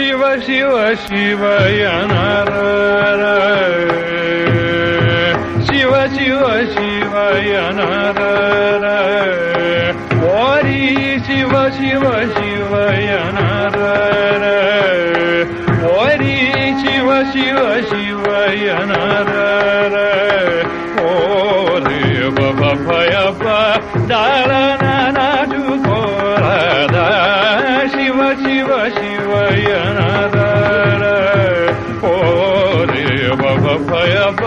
ಶಿವ ಶಿವ ಶಿವಯನರ ಶಿವ ಶಿವ ಶಿವಯನರ ಓರಿ ಶಿವ ಶಿವ ಶಿವಯನರ ಓರಿ ಶಿವ ಶಿವ ಶಿವಯನರ ಓರಿ ಬಬ ಭಯಪ್ಪ ದಾಳನ ನಾಟುಕೋರದ ಶಿವ ಶಿವ ಶಿವಯನರ ಓರಿ ಬಬ ಭಯಪ್ಪ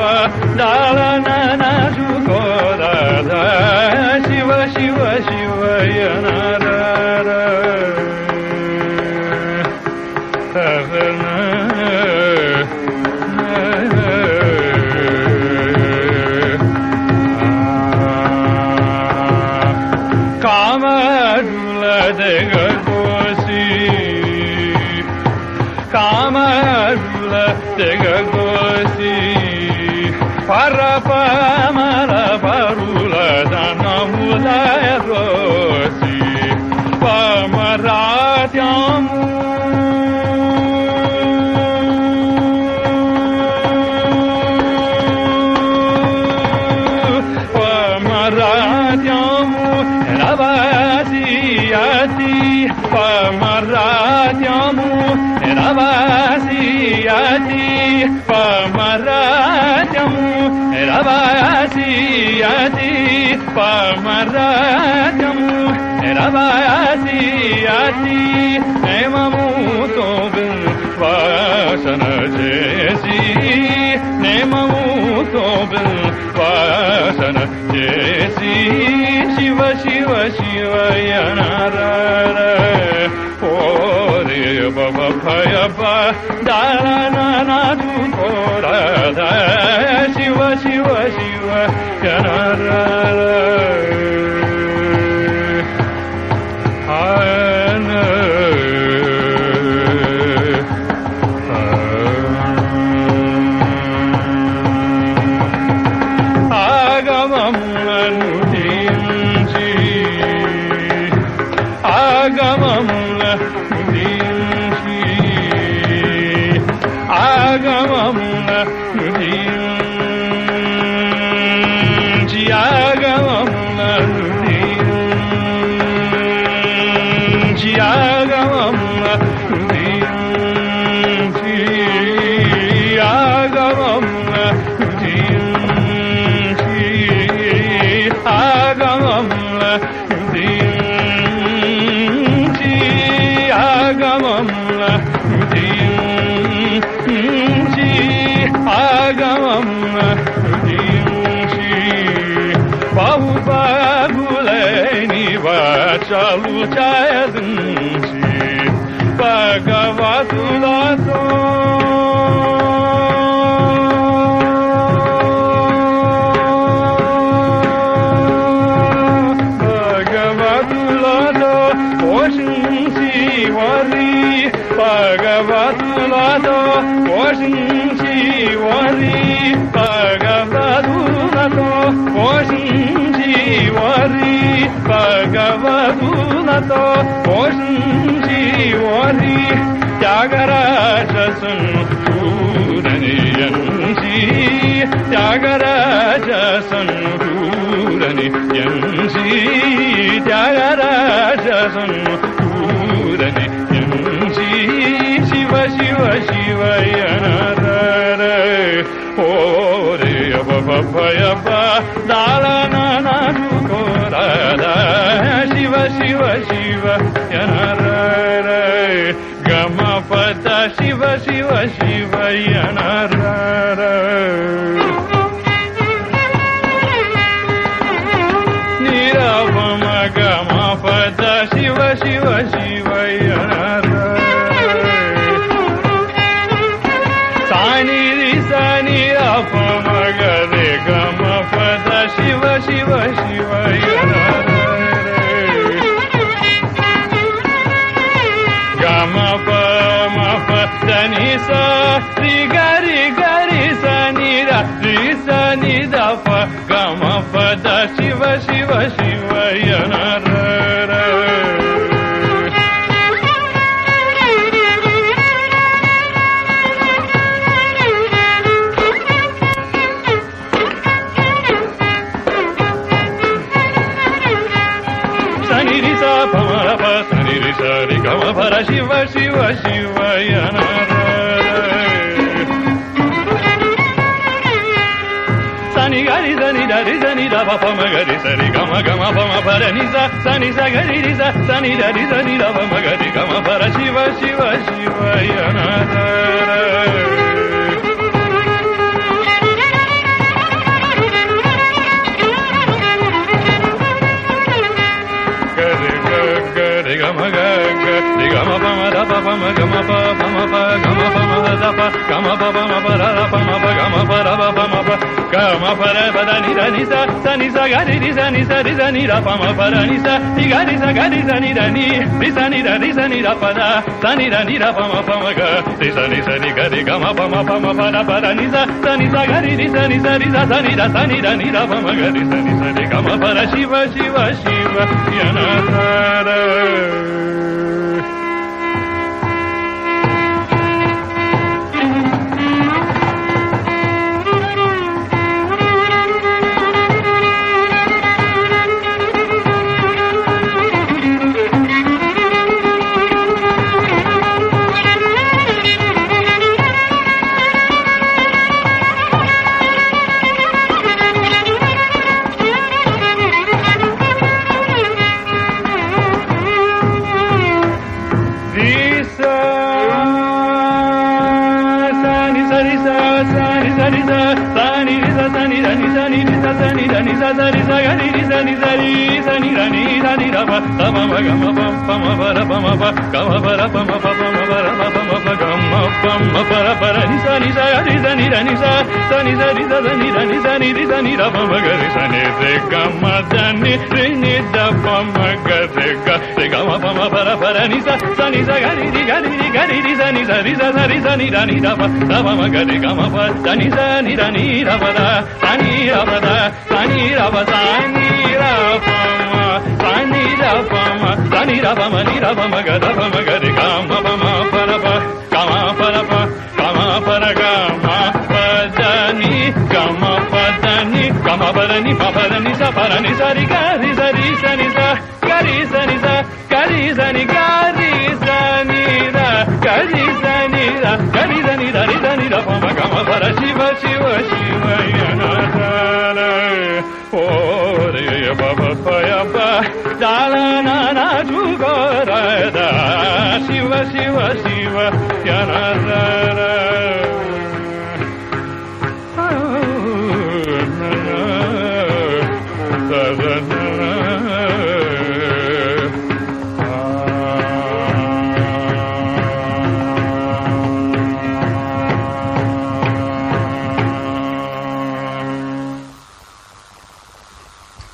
ದಾಳನ ನಾಟುಕೋರದ ಶಿವ ಶಿವ ಶಿವಯನರ కామరుల తెగగోసి పరపమల పరుల ధనముల గోసి పమరాత్యము పమరాత్యము రవాసియతి పమరాత్యము రవాసియతి పమరాత్యము రవాసియతి పమరాత్యము రవాసియతి నేమముతో వాసన చేసి నేమముతో వాసన చేసి శివ శివ శివయనర ఓరే బబ భయప దాననాటుకోರದ శివ శివ శివయనర చాలు చాయదుంచి భగవతులతో భగవతులతో పోషించి వరి భగవతులతో పోషించి వరి భగవతులతో పోషించి వరి భగవతులతో పోషించి వరి త్యాగరాజ సంపూరని ఎంచి త్యాగరాజ సంపూరని ఎంచి త్యాగరాజ సంపూరని ఎంచి శివ శివ శివయనర ఓరే బబ భయప దాళన నాటుకోರದ శివ శివ శివయనర గమ పద శివ శివ శివయనర నిరవమ గమ పద శివ శివ శివయనర సాని సని అపమ గరే గమ పద శివ శివ శివయనర గమ పమ పదని సా రి గరి గరి సని రి సని దప గమ పద శివ శివ శివయనర பர சிவ சிவ சிவயன சனி கரி சனி தரி சனி தப பம கரி சரி கம கம பம பர நிச சனி ச கரி ரிச சனி தரி சனி தப ம கரி கம பர Shiva Shiva சிவயன gama ga ga gama pa ma da pa pa ma gama pa pa ma pa gama pa ma da pa gama pa pa ma pa da pa ma pa gama pa da pa ma pa gama pa da ni da ni sa ni sa ga ni sa ni sa ni da pa ma pa da ni sa ga ni sa ni da ni sa ni da pa da ni da pa ma ga ni sa ni ga ni gama pa ma pa da ni sa ga ni sa ni da ni da pa ma ga ni sa ni gama pa da shiva shiva shiva yana sara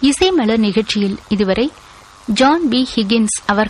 இசை மலர் நிகழ்ச்சியில் இதுவரை John B Higgins அவர்கள்